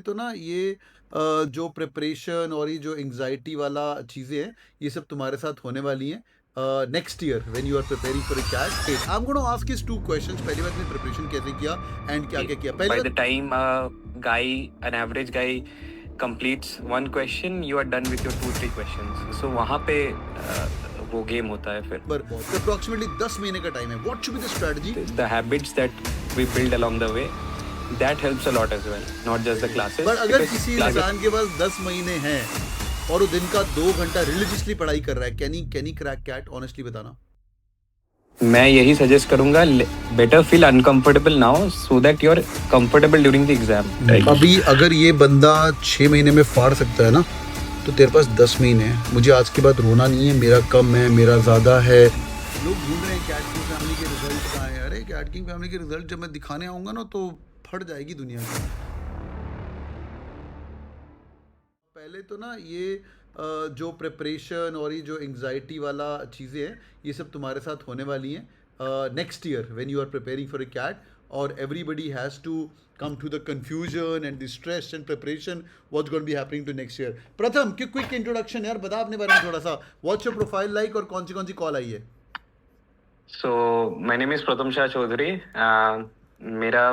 तो ना ये जो प्रिपरेशन और ये जो एंग्जाइटी वाला चीज़ें हैं, ये सब तुम्हारे साथ होने वाली हैं next year when you are preparing for a CAT. I am gonna ask you 2 questions. पहली बात, ने प्रिपरेशन कैसे किया एंड क्या-क्या किया? पहली By बात, the time an average guy completes one question, you are done with your 2-3 questions. So वहाँ पे वो गेम होता है फिर. पर अप्रॉक्सिमेटली 10 महीने का टाइम है। What should be the strategy? The habits that we build along the way, that helps a lot as well, not just the classes. पर अगर Because किसी classes- इंसान के पास 10 महीने हैं और वो दिन का 2 घंटा रिलिजियसली पढ़ाई कर रहा है, can he crack CAT? Honestly बताना। मैं यही सजेस्ट करूंगा, better feel uncomfortable now so that you are comfortable during the exam. अभी अगर ये बंदा 6 महीने में फाड़ सकता है ना, तो तेरे पास 10 महीने हैं। मुझे आज के बाद रोना नहीं है, मेरा कम है, मेरा ज़्यादा है। लोग ढूंढ रहे हैं कैट किंग फैमिली के रिजल्ट कहाँ हैं। अरे कैट किंग फैमिली के रिजल्ट जब मैं दिखाने आऊँगा ना, तो फट जाएगी दुनिया की। पहले तो ना ये जो प्रिपरेशन और ये जो एंग्जाइटी वाला चीज़ें हैं, ये सब तुम्हारे साथ होने वाली हैं next year when you are preparing for a CAT, और everybody has to come to the confusion and the stress and preparation what's going to be happening to next year. प्रथम क्विक इंट्रोडक्शन यार, बता अपने बारे में थोड़ा सा। What's your profile like और कौन सी कॉल आई है? सो माय नेम इज प्रथम शाह चौधरी.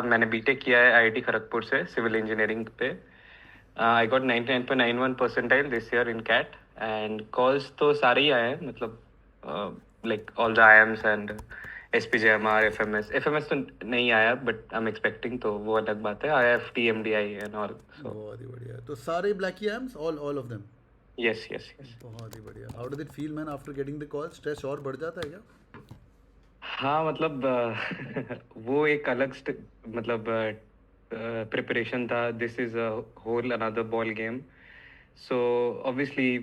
मैंने बीटेक किया है आईआईटी खड़गपुर से सिविल इंजीनियरिंग पे. I got 99.91 percentile this year in CAT. And calls तो सारे ही आए हैं, मतलब like all the IIMs and SPJIMR, FMS तो नहीं आया, बट आई एम एक्सपेक्टिंग, तो वो अलग बात है. IFT, MDI and all. बहुत ही बढ़िया। तो सारे black AIIMS, all of them? Yes yes yes. बहुत ही बढ़िया। How do it feel man after getting the call? Stress और बढ़ जाता है क्या? हाँ, मतलब वो एक अलग मतलब प्रिपरेशन था. This is a whole another ball game. So obviously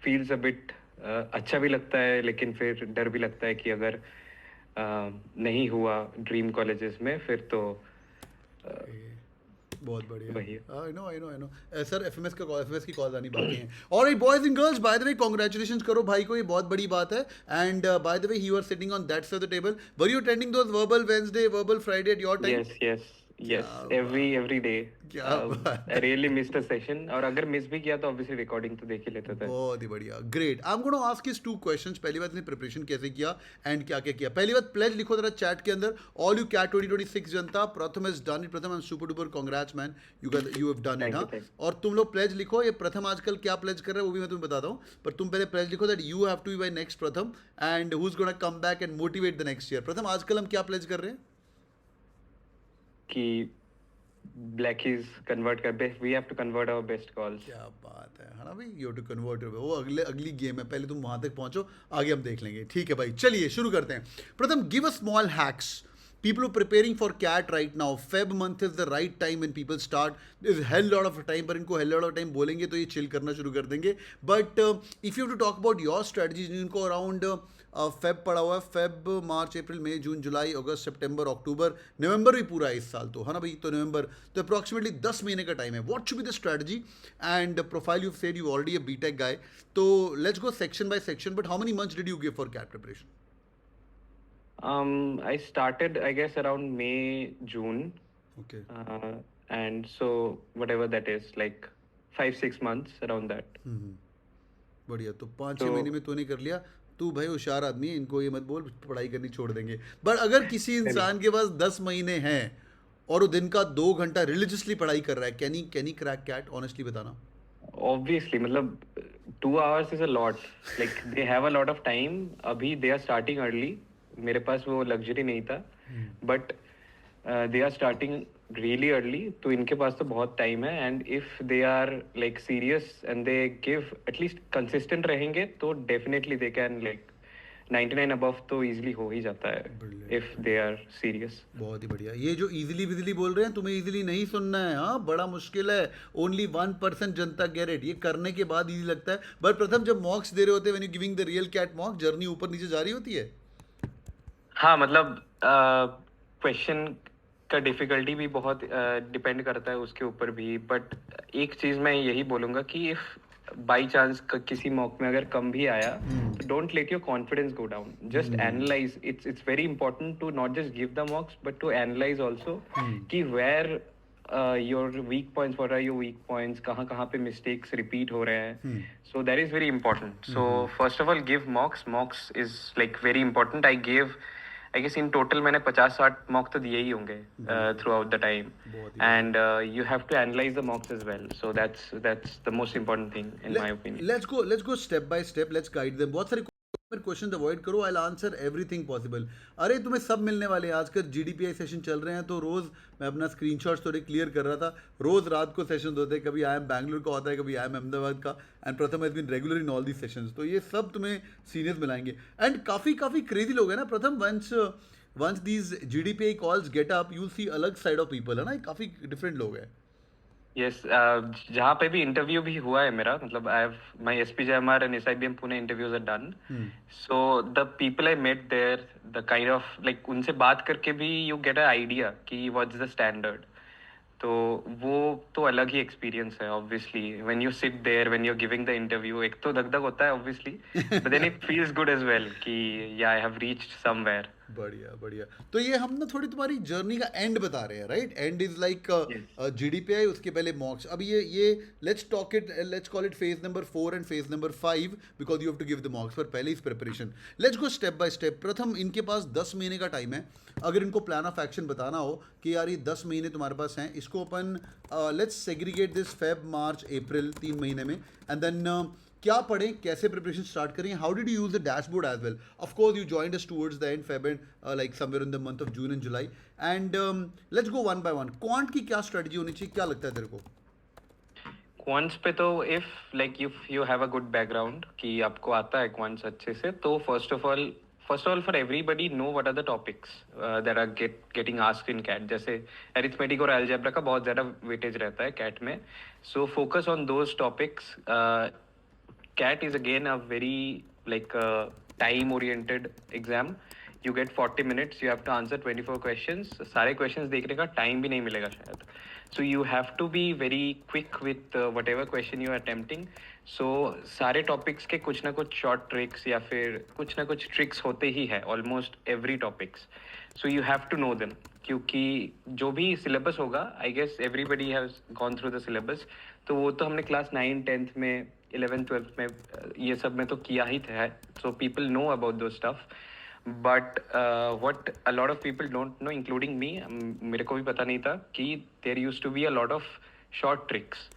feels a bit, अच्छा भी लगता है, लेकिन फिर डर भी लगता है कि अगर नहीं हुआ ड्रीम कॉलेजेस में, फिर तो बहुत बढ़िया। वही. आई नो सर, एफएमएस की कॉल आनी बाकी हैं। Alright boys and girls, by the way congratulations करो भाई को, ये बहुत बड़ी बात है। And by the way he were sitting on that side of the table. Were you attending those verbal Wednesday, verbal Friday at your time? Yes, every day. क्या बात I really missed a session, और अगर miss भी किया तो obviously recording तो देख ही लेते थे. बहुत ही बढ़िया, great. I am gonna ask you 2 questions. पहली बात, ने प्रिपरेशन कैसे किया एंड क्या क्या किया? पहली बात, प्लेज लिखो जरा चैट के अंदर। ऑल यू कैट 2026 जनता, प्रथम has done it. Pratham, I am super duper congrats man, you have done it. Thank you, हाँ, thank you. और तुम लोग प्लेज लिखो। ये प्रथम आजकल क्या प्लेज कर रहा है वो भी मैं तुम्हें बताता हूँ, पर तुम पहले प्लेज लिखो that you have to be by next Pratham, and who is gonna come back and motivate the next year. Pratham, आजकल हम क्या प्लेज कर रहे हैं? कि ब्लैकीज कन्वर्ट कर, we have to convert our best calls. क्या बात है ना भाई, यू टू कन्वर्ट। वो अगली गेम है, पहले तुम वहां तक पहुंचो, आगे हम देख लेंगे। ठीक है भाई, चलिए शुरू करते हैं। प्रथम, give a small hacks. People are preparing for CAT right now. Feb month is the right time when people start. There's hell lot of time, पर इनको hell lot of time बोलेंगे तो ये chill करना शुरू कर देंगे. But if you have to talk about your strategies, जिनको around फेब पड़ा हुआ है, फेब, मार्च, अप्रैल, मई, जून, जुलाई, अगस्त, सितंबर, अक्टूबर, नवंबर भी पूरा है इस साल, तो है ना भाई? तो नवंबर, तो अप्रॉक्सीमेटली 10 महीने का टाइम है। What should be the strategy and profile? You said you already a BTech guy, तो let's go section by section. But how many months did you give for CAT preparation? I started, I guess, around May, June. Okay. And so whatever that is, like 5-6 months around that. बढ़िया। तो 5-6 महीने में तो नहीं कर लिया। तू भाई होशियार आदमी है, इनको ये मत बोल पढ़ाई करनी छोड़ देंगे। बट अगर किसी इंसान के पास 10 महीने हैं और वो दिन का 2 घंटा रिलीजियसली पढ़ाई कर रहा है, can he crack CAT? Honestly बताना। Obviously, मतलब 2 hours is a lot. Like they have a lot of time. अभी they are starting early. मेरे पास वो लग्जरी नहीं था, but they are starting really early, तो इनके पास तो बहुत टाइम है. And if they are like serious and they give at least consistent रहेंगे, तो definitely they can like 99 above तो इजीली हो ही जाता है इफ दे आर सीरियस. बहुत ही बढ़िया। ये जो इजीली विजिली बोल रहे हैं, तुम्हें इजीली नहीं सुनना है। हाँ, बड़ा मुश्किल है। Only 1% Janata get it. ये करने के बाद इजी लगता है। बट प्रथम, जब मॉक्स दे रहे होते हैं, when you giving the real CAT mock, journey ऊपर नीचे जा रही होती है। हाँ, मतलब क्वेश्चन का डिफिकल्टी भी बहुत डिपेंड करता है उसके ऊपर भी. बट एक चीज मैं यही बोलूंगा कि इफ बाई चांस किसी मॉक में अगर कम भी आया, तो don't let your confidence go down. Just analyse. It's very important to not just give the mocks, but to analyse also कि where your weak points, what are your weak points, कहाँ कहाँ पे mistakes repeat हो रहे हैं. So that is very important. So first of all, give mocks. Mocks is like very important. I guess in total मैंने 50-60 mock तो दिए ही होंगे throughout the time. And you have to analyze the mocks as well. So that's the most important thing in my opinion. let's go step by step, let's guide them. बहुत सारे question avoid करो, I answer everything possible. अरे तुम्हें सब मिलने वाले हैं. आजकल जीडीपीआई सेशन चल रहे हैं, तो रोज मैं अपना स्क्रीनशॉट्स थोड़े क्लियर कर रहा था. रोज रात को सेशंस होते हैं, कभी आई एम बैंगलोर का होता है, कभी आई एम अहमदाबाद का, and Pratham has been regular in all the sessions. तो ये सब तुम्हें सीनियर्स मिलाएंगे. एंड काफ़ी क्रेजी लोग हैं ना Pratham. Once these GDPI calls get up, you see अलग साइड ऑफ पीपल है ना, काफ़ी डिफरेंट लोग हैं. Yes, जहाँ पे भी इंटरव्यू भी हुआ है मेरा, मतलब I have my SPJMR and SIBM Pune interviews are done. So the people I met there, the kind of like उनसे बात करके भी you get an idea कि what's the standard. तो वो तो अलग ही एक्सपीरियंस है obviously. When you sit there, when you are giving the interview, एक तो धक-धक होता है obviously, but then it feels good as well कि या आई हैव रीच्ड समवेयर. बढ़िया. तो ये हम ना थोड़ी तुम्हारी जर्नी का एंड बता रहे हैं, right? And is like GDPI, उसके पहले मॉक्स. अब ये let's call it phase number 4 and phase number 5 because you have to give the mocks. पर पहले इस preparation, let's go step by step. Pratham, इनके पास 10 महीने का टाइम है. अगर इनको प्लान ऑफ एक्शन बताना हो कि यार ये 10 महीने तुम्हारे पास हैं, इसको अपन let's segregate this Feb March April 3 महीने में, एंड देन क्या पढ़ें, कैसे प्रिपरेशन स्टार्ट करें. How did you use the dashboard as well? Of course you joined us towards the end Feb and like somewhere in the month of June and July. And let's go one by one. Quant की क्या strategy होनी चाहिए, क्या लगता है तेरे को? Quants पे तो if you have a good background कि आपको आता है क्वांट्स अच्छे से, तो first of all for everybody know what are the topics that are getting asked in CAT. जैसे अरिथमेटिक और अलजेब्रा का बहुत ज़्यादा वेटेज रहता है कैट में. So focus on those topics. CAT is again a very like time oriented exam. You get 40 minutes, you have to answer 24 questions. सारे questions देखने का time भी नहीं मिलेगा शायद. So you have to be very quick with whatever question you are attempting. So सारे topics के कुछ ना कुछ short tricks या फिर कुछ ना कुछ tricks होते ही है almost every topics. So you have to know them. क्योंकि जो भी syllabus होगा, I guess everybody has gone through the syllabus. तो वो तो हमने क्लास 9, 10th में, 11th, 12th में ये सब में तो किया ही था. So people know about though stuff. But what a lot of people don't know including me, मेरे को भी पता नहीं था कि there used to be a lot of short tricks.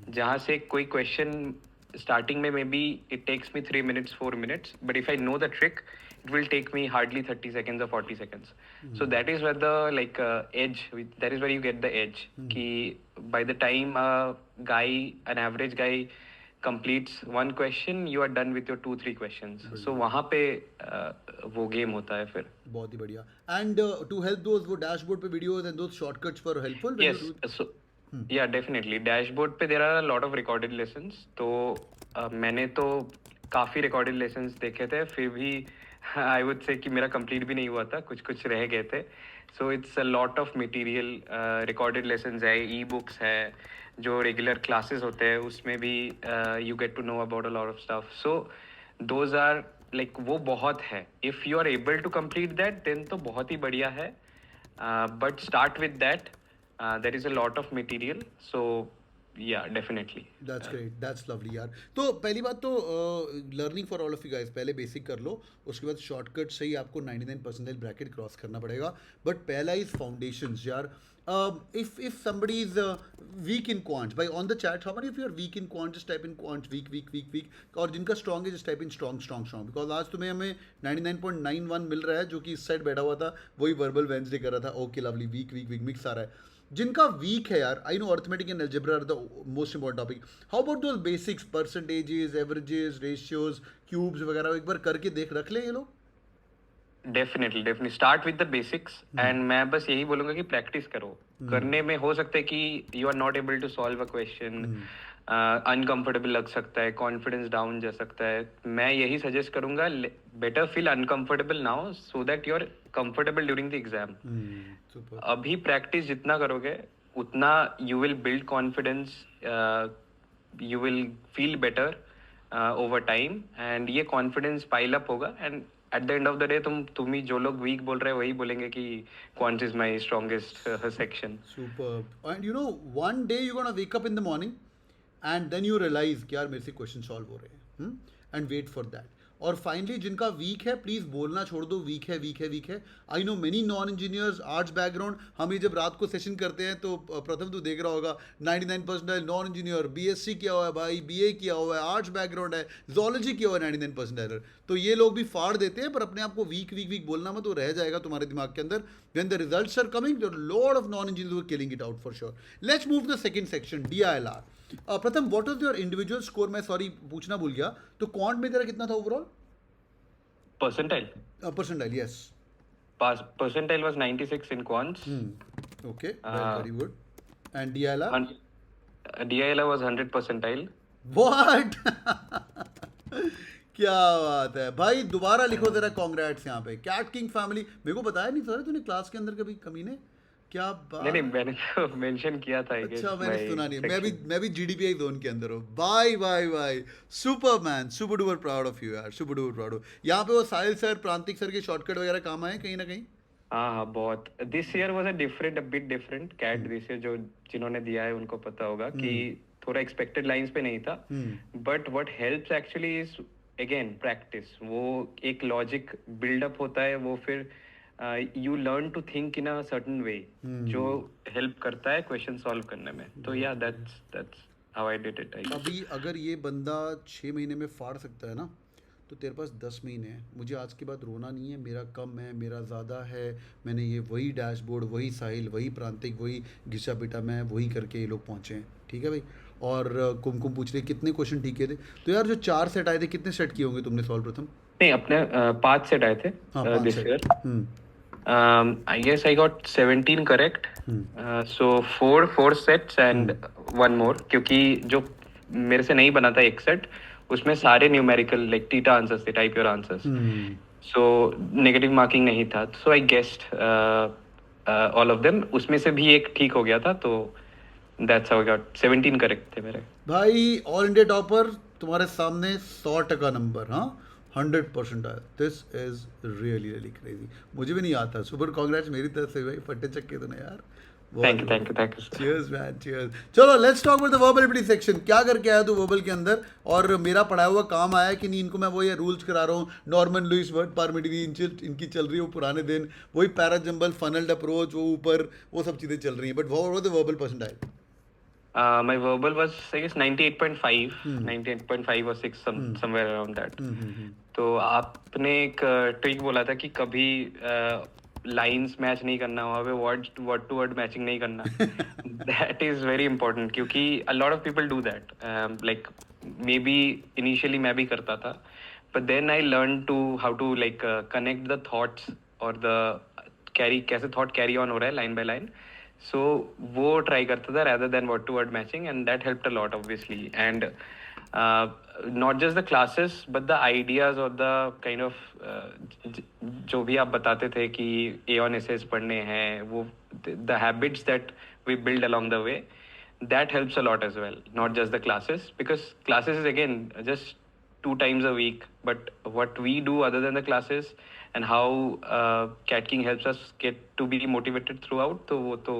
जहाँ से कोई क्वेश्चन स्टार्टिंग में maybe it takes me 3 minutes 4 minutes, but if I know the trick it will take me hardly 30 seconds or 40 seconds. So that is where the like edge, that is where you get the edge. Ki by the time an average guy completes one question, you are done with your 2-3 questions. So वहाँ पे वो game होता है फिर. बहुत ही बढ़िया. And to help those, वो डैशबोर्ड पे videos and those shortcuts were helpful when Yes, you do? so yeah, definitely. Dashboard पे there are a lot of recorded lessons. तो मैंने तो काफ़ी recorded lessons देखे थे, फिर भी I would say कि मेरा complete भी नहीं हुआ था, कुछ रह गए थे. So it's a lot of material. recorded lessons है, e-books है, जो रेगुलर क्लासेस होते हैं उसमें भी you get to know about a lot of stuff. So those are like वो बहुत है. If you are able to complete that then तो बहुत ही बढ़िया है. But start with that. There is a lot of material. So yeah definitely. That's great, that's lovely यार. तो पहली बात तो learning for all of you guys, पहले बेसिक कर लो, उसके बाद शॉर्टकट से ही आपको 99% ब्रैकेट क्रॉस करना पड़ेगा. बट पहला इज फाउंडेशंस यार. if somebody is weak in quants, by on the chat, how many of you are weak in quants? Just type in quants weak. और जिनका strong है just type in strong. Because आज तुम्हें हमें 99.91 मिल रहा है, जो कि इस साइड बैठा हुआ था वही वर्बल वेंसडे कर रहा था. Okay lovely. वीक मिक्स आ रहा है. जिनका वीक है यार, I know arithmetic and algebra are the most important topic. How about those basics, percentages, averages, ratios, cubes वगैरह एक बार करके रख ले ये लोग. Definitely start with the basics. And मैं बस यही बोलूंगा कि प्रैक्टिस करो. करने में हो सकता है कि you are not able to solve a question, uncomfortable लग सकता है, कॉन्फिडेंस डाउन जा सकता है. मैं यही सजेस्ट करूंगा, better feel uncomfortable now so that you are comfortable during the exam. अभी प्रैक्टिस जितना करोगे उतना you will build confidence, you will feel better over time, and ये कॉन्फिडेंस पाइल अप होगा. And at the end of the day तुम ही जो लोग वीक बोल रहे हैं वही बोलेंगे कि quant is my strongest section. Superb. And you know, one day you're gonna wake up in the morning and then you realize कि यार मेरे से क्वेश्चन सॉल्व हो रहे हैं एंड वेट फॉर दैट. और फाइनली जिनका वीक है प्लीज़ बोलना छोड़ दो वीक है वीक है वीक है. I know many non engineers arts background. हम ये जब रात को सेशन करते हैं तो प्रथम तू देख रहा होगा 99% नॉन इंजीनियर, बीएससी किया हुआ है भाई, बीए किया हुआ है, आर्ट्स बैकग्राउंड है, जोलॉजी किया हुआ है 99% एरर. तो ये लोग भी फाड़ देते हैं, पर अपने आप को वीक वीक वीक बोलना मत, वो रह जाएगा तुम्हारे दिमाग के अंदर. When the results are coming, there are a lot of non-engineers who are killing it out for sure. Let's move to the second section, DILR. प्रथम, what was your individual score? मैं सॉरी पूछना भूल गया. तो quant में तेरा कितना था overall? Percentile. Percentile, yes. Percentile was 96 in quants. Okay, very good. And DILR? DILR was 100 percentile. What? क्या बात है भाई. दोबारा लिखो तेरा कॉन्ग्रेट्स यहाँ पे. CAT king family. मेरे को बताया नहीं सर तूने क्लास के अंदर कभी कमी ने. क्या बात. नहीं मैंने तो मेंशन किया था. अच्छा मैंने सुना नहीं. मैं भी जीडीपीआई जोन के अंदर हूँ. Bye bye bye. Super man. Super duper proud of you यार. Super duper proud. यहाँ पे वो साहिल सर, प्रांतिक सर के शॉर्टकट वगैरह काम आए कहीं ना कहीं. हाँ बहुत. This year was a bit different CAT. This year जो जिन्होंने दिया है उनको पता होगा कि थोड़ा एक्सपेक्टेड लाइंस पे नहीं था. But what helps actually is again practice. वो एक लॉजिक बिल्डअप होता है, वो फिर you learn to think in a certain way जो हेल्प करता है क्वेश्चन सॉल्व करने में. तो या that's how I did it. अभी अगर ये बंदा 6 महीने में फाड़ सकता है ना, तो तेरे पास 10 महीने हैं. मुझे आज के बाद रोना नहीं है. मेरा कम है, मेरा ज़्यादा है. मैंने ये वही डैशबोर्ड, वही साहिल, वही प्रांतिक, वही घिसा पिटा, मैं वही करके ये लोग पहुँचे हैं. ठीक है भाई. और कुमकुम पूछ रहे कितने क्वेश्चन ठीक है थे. तो यार जो 4 सेट आए थे, कितने सेट किए होंगे तुमने सॉल्व प्रथम? नहीं अपने 5 सेट आए थे this year. I guess I got 17 correct. So four sets and one more. क्योंकि जो मेरे से नहीं बना था एक सेट, उसमें सारे न्यूमेरिकल लाइक थीटा आंसर्स थे, type your answers. So negative marking नहीं था. सो आई गेस्ड ऑल ऑफ देम. उसमें से भी एक ठीक हो गया था. तो that's how I got 17 correct थे मेरे. भाई ऑल इंडिया टॉपर तुम्हारे सामने 100% नंबर. हाँ 100% आया. This is really really crazy. मुझे भी नहीं आता. सुपर कांग्रेट्स मेरी तरफ से भाई. फट्टे चक्के तूने यार. Thank you. Cheers man, cheers. चलो let's talk about the verbal ability section. क्या करके आया तू वर्बल के अंदर, और मेरा पढ़ाया हुआ काम आया कि नहीं? इनको मैं वो ये रूल्स करा रहा हूँ. नॉर्मन लुइस वर्ड पारमिटिनी इनकी चल रही है वो पुराने दिन. वही पैराजम्बल फनल्ड अप्रोच वो ऊपर वो सब चीज़ें चल रही हैं. बट वो the verbal percentile. My verbal was I guess 98.5, 98.5 or 6 somewhere around that. तो आपने एक ट्रिक बोला था कि कभी लाइंस मैच नहीं करना, वहाँ पे वर्ड टू वर्ड मैचिंग नहीं करना. दैट इज वेरी इंपॉर्टेंट क्योंकि a lot of people do that. Like maybe initially मैं भी करता था, but then I learned to how to like connect the thoughts और the कैसे thought carry on हो रहा है line by line. So वो try करता था rather than word to word matching, and that helped a lot obviously. And not just the classes but the ideas or the kind of जो भी आप बताते थे कि Aeon essays पढ़ने हैं, वो the habits that we build along the way, that helps a lot as well. Not just the classes, because classes is again just 2 times a week, but what we do other than the classes and how Cat King helps us get to be motivated throughout, तो वो तो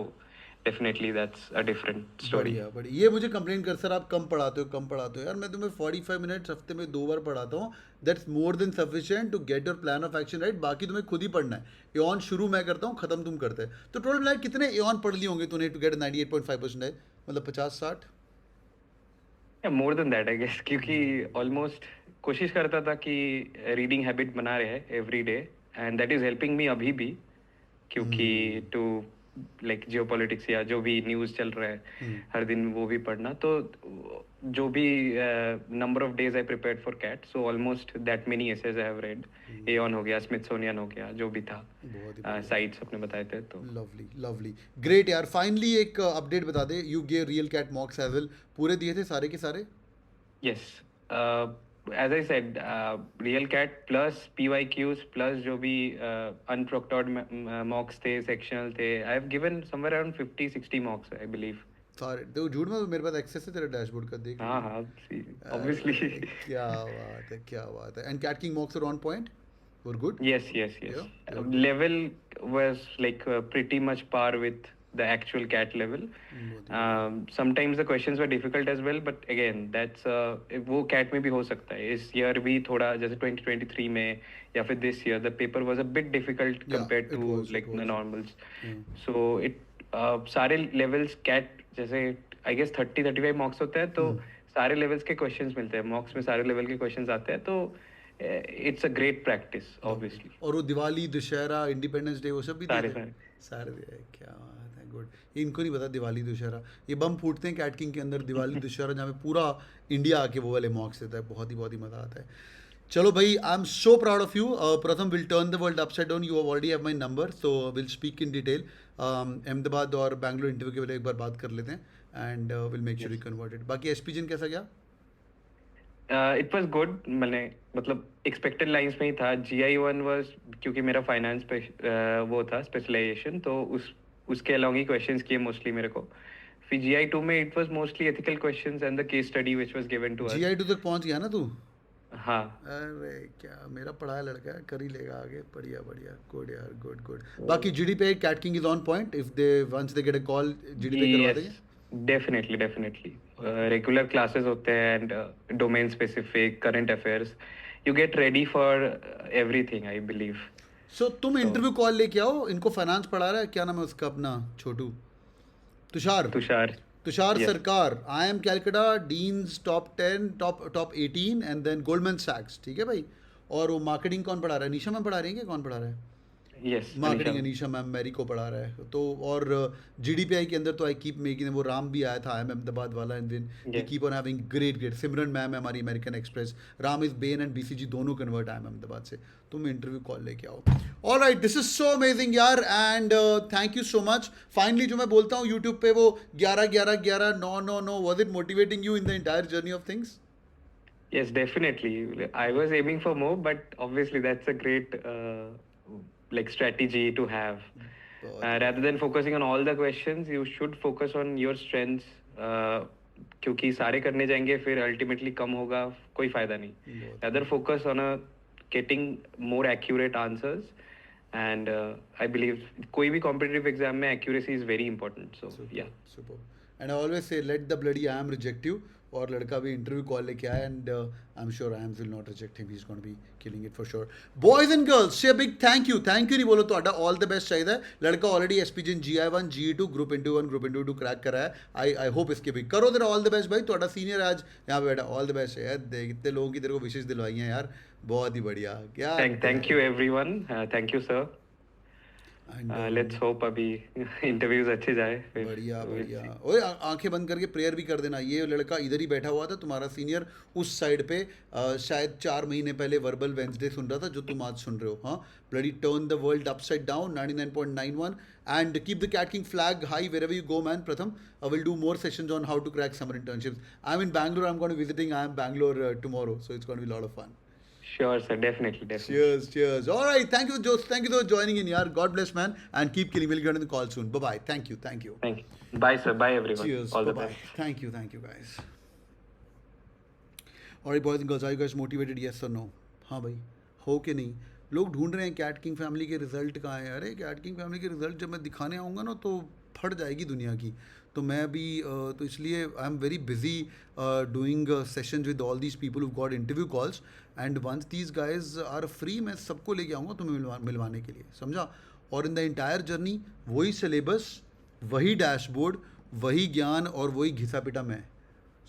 definitely that's a different story. बढ़िया. ये मुझे complain कर sir आप कम पढ़ाते हो यार. मैं तुम्हें 45 मिनट्स हफ्ते में 2 बार पढ़ाता हूँ. That's more than sufficient to get your plan of action right. बाकी तुम्हें खुद ही पढ़ना है. एऑन शुरू मैं करता हूँ, खत्म तुम करते हैं. तो टोटल मिला कितने एऑन पढ़ लिए होंगे तूने टू गेट 98.5%? मतलब 50-60? More than that I guess, क्योंकि ऑलमोस्ट कोशिश करता था कि रीडिंग हैबिट बना रहे every day, and that is helping me अभी भी, क्योंकि टू लाइक जियोपॉलिटिक्स या जो भी न्यूज़ चल रहा है हर दिन वो भी पढ़ना. तो जो भी number of days I prepared for CAT, so almost that many essays I have read. Aeon हो गया, स्मिथसोनियन हो गया, जो भी था साइट्स अपने बताए थे. तो लवली ग्रेट यार. फाइनली एक अपडेट बता दे. You give real CAT mocks as well. पूरे दिए थे सारे के सारे? Yes, as I said, real cat plus PYQs plus जो भी unproctored mocks थे, sectional थे, I have given somewhere around 50-60 mocks I believe. सारे तो झूठ में मेरे पास एक्सेस है तेरे डैशबोर्ड का, देख. हाँ obviously. क्या बात है. And CAT king mocks are on point? were good? Yes, yes, yes. Yeah, yeah. Level was like pretty much par with the actual CAT level. बहुत ही बढ़िया. Sometimes the questions were difficult as well, but again, that's वो CAT में भी हो सकता है. इस year भी थोड़ा जैसे 2023 में या फिर this year, the paper was a bit difficult Yeah, compared it to was, like it the was. normals. Yeah. So सारे levels CAT जैसे I guess 30-35 marks होते हैं तो सारे levels के questions मिलते हैं. Mocks में सारे level के questions आते हैं तो it's a great practice obviously. और वो दिवाली, दशहरा, इंडिपेंडेंस डे वो सब भी सारे देते हैं. सारे सारे दिए. क्या बात है, गुड. इनको नहीं पता दिवाली दशहरा, ये बम फूटते हैं कैट किंग के अंदर दिवाली दशहरा, जहाँ पे पूरा इंडिया आके वो वाले मॉक्स देता है. बहुत ही मज़ा आता है. चलो भाई, I am so proud of you. Pratham will turn the world upside down. You already have my number, so will speak in detail. Ahmedabad और बैंगलोर इंटरव्यू के लिए एक बार बात कर लेते हैं and will make sure you converted. बाकी एसपीजन कैसा गया? It was good. मैंने मतलब एक्सपेक्टेड लाइंस में ही था. GI1 वाज क्योंकि मेरा फाइनेंस पे वो था स्पेशलाइजेशन, तो उसके अलॉन्ग ही क्वेश्चंस किए मोस्टली मेरे को. फिर GI2 में it was mostly ethical questions and the case study which was given to us. GI2 तक पहुंच गया ना तू? हाँ. अरे क्या, मेरा पढ़ाया लड़का है, कर ही लेगा आगे. बढ़िया. गुड यार, गुड. बाकी GDPI CAT king is on point. If they once they get a call GDPI करवा देंगे. डेफिनेटली रेगुलर क्लासेस होते हैं and domain specific current affairs. You get ready for everything I believe. So तुम interview call लेके आओ. इनको finance पढ़ा रहा है, क्या नाम है उसका अपना, छोटू, Tushar Yes. Sarkar. I am Calcutta deans top 10 top 18 and then Goldman सैक्स. ठीक है भाई. और वो मार्केटिंग कौन पढ़ा रहा है? निशा मैम पढ़ा रही है कि कौन पढ़ा रहा है? यस, मार्केटिंग अनीशा मैम मेरी को पढ़ा रहा है. तो और GDPI के अंदर तो आई कीप मेकिंग, वो राम भी आया था, अहमदाबाद वाला. And then we keep on having great. Simran ma'am है हमारी American Express. Ram is Bain and BCG दोनों कन्वर्ट आए अहमदाबाद से. तुम इंटरव्यू कॉल लेके आओ. Alright, this is so amazing यार and thank you so much. Finally जो मैं बोलता हूँ यूट्यूब पे वो 11 9 was it motivating you in the entire journey of things? Yes, definitely. I was aiming for more, but obviously that's a great like strategy to have. Rather than focusing on all the questions, you should focus on your strengths. क्योंकि सारे करने जाएंगे फिर ultimately कम होगा, कोई फायदा नहीं. Rather focus on getting more accurate answers. And I believe कोई भी competitive exam में accuracy is very important. So yeah. Super. And I always say let the bloody IIM reject you. और लड़का भी इंटरव्यू कॉल लेके आया and I am sure IIMs will not reject him. He's going to be killing it for sure. Boys and girls, say a big thank you नहीं बोलो तो all the best चाहिए. लड़का already SP Jain GI1 GE2 group into 1 group into 2 crack करा है. I hope इसके भी करो तेरा ऑल द बेस्ट भाई. तो सीनियर आज यहाँ पे बैठा. ऑल द बेस्ट है. देख इतने लोगों की तेरे को विशेष दिलवाई हैं यार. बहुत ही बढ़िया. क्या Thank you everyone. Thank you sir. Let's hope अभी इंटरव्यूज अच्छे जाए. बढ़िया. और आंखें बंद करके प्रेयर भी कर देना. ये लड़का इधर ही बैठा हुआ था तुम्हारा सीनियर उस साइड पे. शायद 4 महीने पहले वर्बल वेंसडे सुन रहा था जो तुम आज सुन रहे हो. हाँ, bloody turn the world upside down 99.91 and keep the CAT king flag high wherever you go man. Pratham, I will do more sessions on how to crack summer internships. I'm in Bangalore. I'm going to visiting Bangalore tomorrow, so it's going to be a lot of fun. Sure sir, definitely. Cheers. All right, thank you for joining in yaar. God bless man and keep killing. We'll get on the call soon. Bye. Thank you. Bye sir, bye everyone. Cheers. All the Bye. best. Thank you guys. All right boys and girls, are you guys motivated? Yes or no? हाँ भाई, हो कि नहीं? लोग ढूंढ रहे हैं cat king family के रिजल्ट कहाँ हैं. अरे कैट किंग फैमिली के रिजल्ट जब मैं दिखाने आऊँगा ना तो फट जाएगी दुनिया की. तो मैं अभी तो इसलिए I am very busy doing sessions with all these people who got interview calls and once these guys are free मैं सबको लेके आऊँगा तुम्हें मिलवाने के लिए. समझा? और इन द इंटायर जर्नी वही सिलेबस, वही डैशबोर्ड, वही ज्ञान और वही घिसा पिटा मैं.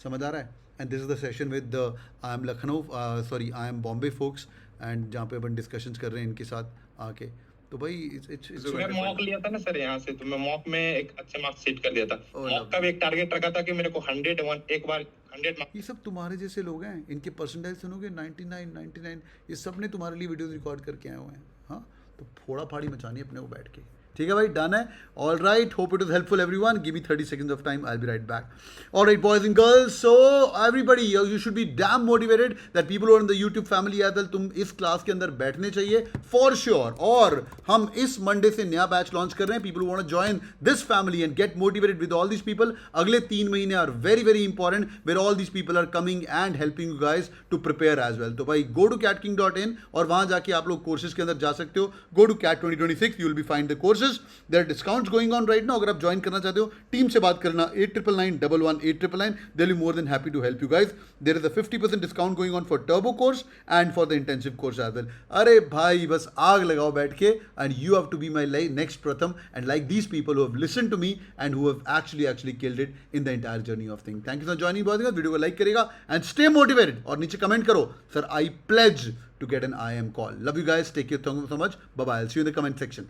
समझ आ रहा है? And this is the session with I am Lucknow I am Bombay folks एंड जहाँ पे अपन डिस्कशंस कर रहे हैं इनके साथ आके. तो भाई इट्स मैं मॉक लिया था ना सर यहाँ से, तो मैं मॉक में एक अच्छे मार्क्स सेट कर दिया था. मॉक का भी एक टारगेट रखा था कि मेरे को 101 एक बार 100 मार्क्स. ये सब तुम्हारे जैसे लोग हैं. इनके परसेंटाइल सुनोगे 99 ये सब ने तुम्हारे लिए वीडियोस रिकॉर्ड करके आए हुए हैं. हाँ, तो फोड़ा फाड़ी मचानी अपने को बैठ के. ठीक है भाई, डन है. All right, hope it was helpful everyone. Give me 30 seconds of time, I'll be right back. All right, boys and girls, so everybody, you should be damn motivated that people who are in the YouTube family as well, तुम इस class के अंदर बैठने चाहिए for sure. और हम इस Monday से नया बैच लॉन्च कर रहे हैं. People who want to join this family and get motivated with all these people, अगले 3 महीने are very very important where all these people are coming and helping you guys to prepare as well. तो भाई go to catking.in और वहाँ जाके आप लोग courses के अंदर जा सकते हो. Go to CAT 2026, you will be find the courses. There are discounts going on right now. अगर आप ज्वाइन करना चाहते हो, टीम से बात करना 8999118999. They'll be more than happy to help you guys. There is a 50% discount going on for turbo course and for the intensive course as well. अरे भाई बस आग लगाओ बैठ के, and you have to be my next Pratham and like these people who have listened to me and who have actually killed it in the entire journey of things. Thank you for joining boys. Video को like करेगा and stay motivated और नीचे comment करो, sir I pledge to get an IM call. Love you guys. Take care. Thank you so much. Bye bye. I'll see you in the comment section.